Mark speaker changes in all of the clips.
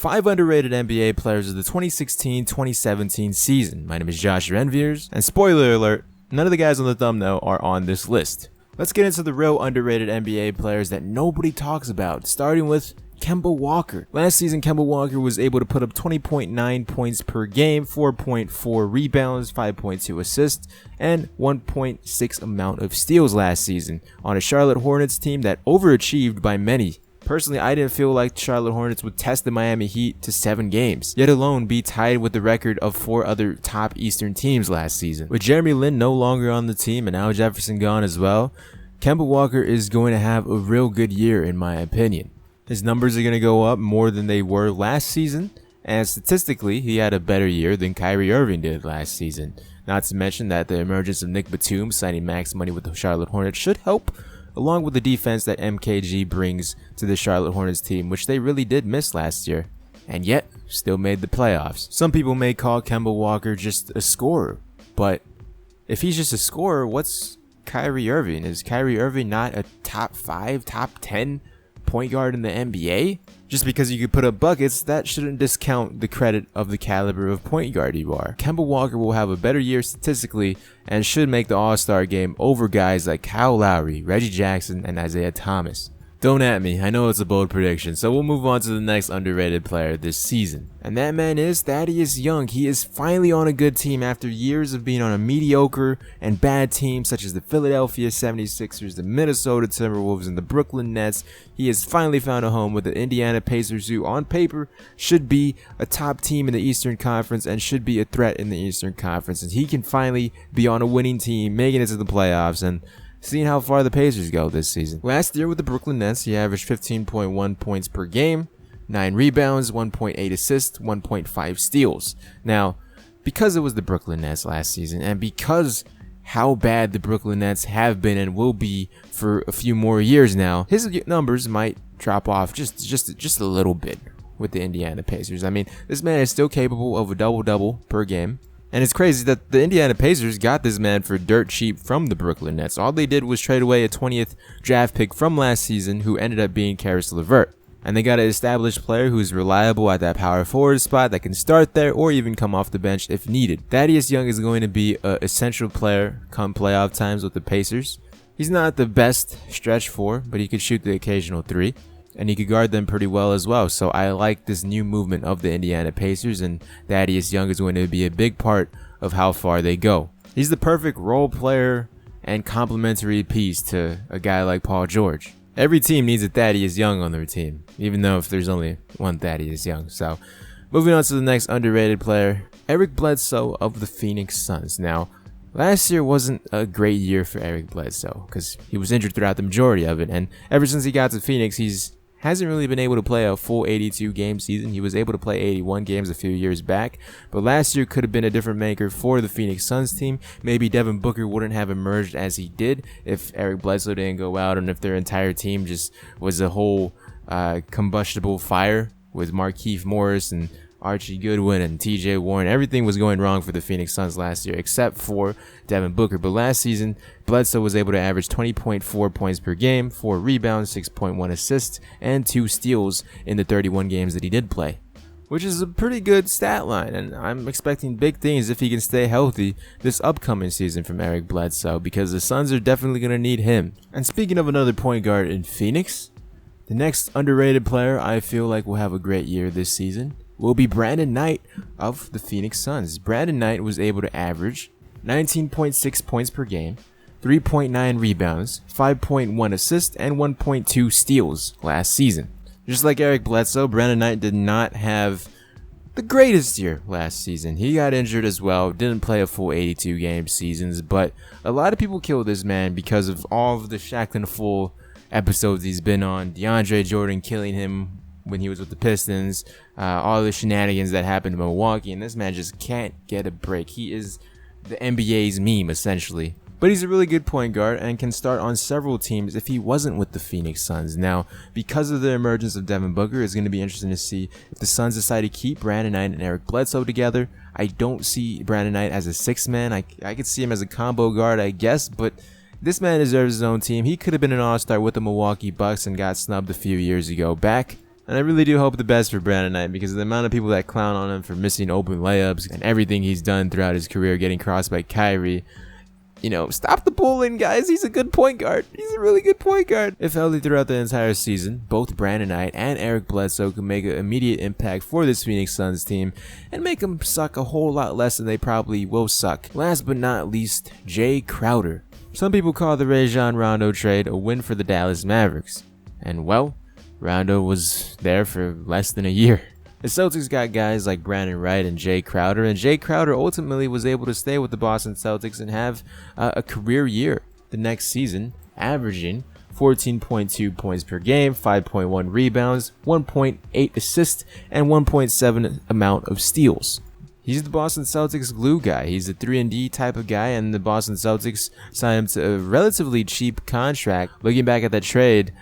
Speaker 1: 5 underrated NBA players of the 2016-2017 season. My name is Josh Renviers, and spoiler alert, none of the guys on the thumbnail are on this list. Let's get into the real underrated NBA players that nobody talks about, starting with Kemba Walker. Last season, Kemba Walker was able to put up 20.9 points per game, 4.4 rebounds, 5.2 assists, and 1.6 amount of steals last season on a Charlotte Hornets team that overachieved by many. Personally, I didn't feel like the Charlotte Hornets would test the Miami Heat to 7 games, yet alone be tied with the record of 4 other top Eastern teams last season. With Jeremy Lin no longer on the team and Al Jefferson gone as well, Kemba Walker is going to have a real good year in my opinion. His numbers are going to go up more than they were last season, and statistically, he had a better year than Kyrie Irving did last season. Not to mention that the emergence of Nick Batum signing max money with the Charlotte Hornets should help, along with the defense that MKG brings to the Charlotte Hornets team, which they really did miss last year, and yet still made the playoffs. Some people may call Kemba Walker just a scorer, but if he's just a scorer, what's Kyrie Irving? Is Kyrie Irving not a top 5, top 10 point guard in the NBA? Just because you could put up buckets, that shouldn't discount the credit of the caliber of point guard you are. Kemba Walker will have a better year statistically and should make the All-Star game over guys like Kyle Lowry, Reggie Jackson, and Isaiah Thomas. Don't at me, I know it's a bold prediction, so we'll move on to the next underrated player this season. And that man is Thaddeus Young. He is finally on a good team after years of being on a mediocre and bad team such as the Philadelphia 76ers, the Minnesota Timberwolves, and the Brooklyn Nets. He has finally found a home with the Indiana Pacers, who on paper should be a top team in the Eastern Conference and should be a threat in the Eastern Conference. And he can finally be on a winning team, making it to the playoffs, and seeing how far the Pacers go this season. Last year with the Brooklyn Nets, he averaged 15.1 points per game, 9 rebounds, 1.8 assists, 1.5 steals. Now, because it was the Brooklyn Nets last season, and because how bad the Brooklyn Nets have been and will be for a few more years now, his numbers might drop off just a little bit with the Indiana Pacers. I mean, this man is still capable of a double-double per game. And it's crazy that the Indiana Pacers got this man for dirt cheap from the Brooklyn Nets. All they did was trade away a 20th draft pick from last season who ended up being Caris LeVert. And they got an established player who's reliable at that power forward spot that can start there or even come off the bench if needed. Thaddeus Young is going to be an essential player come playoff times with the Pacers. He's not the best stretch 4, but he could shoot the occasional 3. And he could guard them pretty well as well. So I like this new movement of the Indiana Pacers, and Thaddeus Young is going to be a big part of how far they go. He's the perfect role player and complementary piece to a guy like Paul George. Every team needs a Thaddeus Young on their team, even though if there's only one Thaddeus Young. So moving on to the next underrated player, Eric Bledsoe of the Phoenix Suns. Now, last year wasn't a great year for Eric Bledsoe because he was injured throughout the majority of it, and ever since he got to Phoenix, hasn't really been able to play a full 82 game season. He was able to play 81 games a few years back, but last year could have been a different maker for the Phoenix Suns team. Maybe Devin Booker wouldn't have emerged as he did if Eric Bledsoe didn't go out and if their entire team just was a whole combustible fire with Markieff Morris and Archie Goodwin and TJ Warren. Everything was going wrong for the Phoenix Suns last year except for Devin Booker. But last season, Bledsoe was able to average 20.4 points per game, 4 rebounds, 6.1 assists, and 2 steals in the 31 games that he did play, which is a pretty good stat line. And I'm expecting big things if he can stay healthy this upcoming season from Eric Bledsoe, because the Suns are definitely going to need him. And speaking of another point guard in Phoenix, the next underrated player I feel like will have a great year this season will be Brandon Knight of the Phoenix Suns. Brandon Knight was able to average 19.6 points per game, 3.9 rebounds, 5.1 assists, and 1.2 steals last season. Just like Eric Bledsoe, Brandon Knight did not have the greatest year last season. He got injured as well, didn't play a full 82 game seasons, but a lot of people killed this man because of all of the Shaqtin' a Fool episodes he's been on, DeAndre Jordan killing him when he was with the Pistons, all the shenanigans that happened in Milwaukee, and this man just can't get a break. He is the NBA's meme, essentially. But he's a really good point guard and can start on several teams if he wasn't with the Phoenix Suns. Now, because of the emergence of Devin Booker, it's going to be interesting to see if the Suns decide to keep Brandon Knight and Eric Bledsoe together. I don't see Brandon Knight as a sixth man. I could see him as a combo guard, I guess, but this man deserves his own team. He could have been an all-star with the Milwaukee Bucks and got snubbed a few years ago back And I really do hope the best for Brandon Knight, because of the amount of people that clown on him for missing open layups and everything he's done throughout his career getting crossed by Kyrie. Stop the bullying, guys. He's a good point guard. He's a really good point guard. If healthy throughout the entire season, both Brandon Knight and Eric Bledsoe can make an immediate impact for this Phoenix Suns team and make them suck a whole lot less than they probably will suck. Last but not least, Jay Crowder. Some people call the Rajon Rondo trade a win for the Dallas Mavericks. And well, Rondo was there for less than a year. The Celtics got guys like Brandon Wright and Jay Crowder, and Jay Crowder ultimately was able to stay with the Boston Celtics and have a career year the next season, averaging 14.2 points per game, 5.1 rebounds, 1.8 assists, and 1.7 amount of steals. He's the Boston Celtics glue guy. He's a 3-and-D type of guy, and the Boston Celtics signed him to a relatively cheap contract. Looking back at that trade,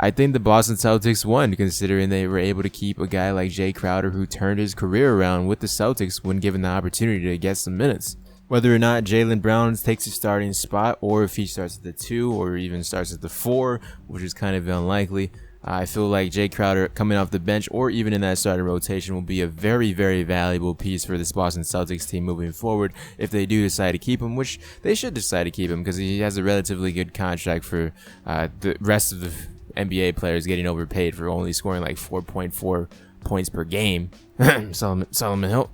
Speaker 1: I think the Boston Celtics won, considering they were able to keep a guy like Jay Crowder who turned his career around with the Celtics when given the opportunity to get some minutes. Whether or not Jaylen Brown takes a starting spot, or if he starts at the 2 or even starts at the 4, which is kind of unlikely, I feel like Jay Crowder coming off the bench or even in that starting rotation will be a very, very valuable piece for this Boston Celtics team moving forward if they do decide to keep him, which they should decide to keep him because he has a relatively good contract for the rest of the NBA players getting overpaid for only scoring like 4.4 points per game. Solomon Hill.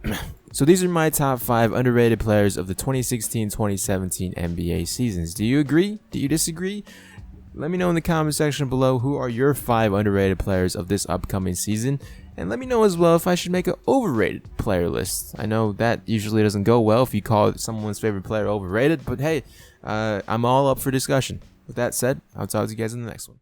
Speaker 1: So these are my top 5 underrated players of the 2016-2017 NBA seasons. Do you agree? Do you disagree? Let me know in the comment section below who are your 5 underrated players of this upcoming season. And let me know as well if I should make an overrated player list. I know that usually doesn't go well if you call someone's favorite player overrated, but hey, I'm all up for discussion. With that said, I'll talk to you guys in the next one.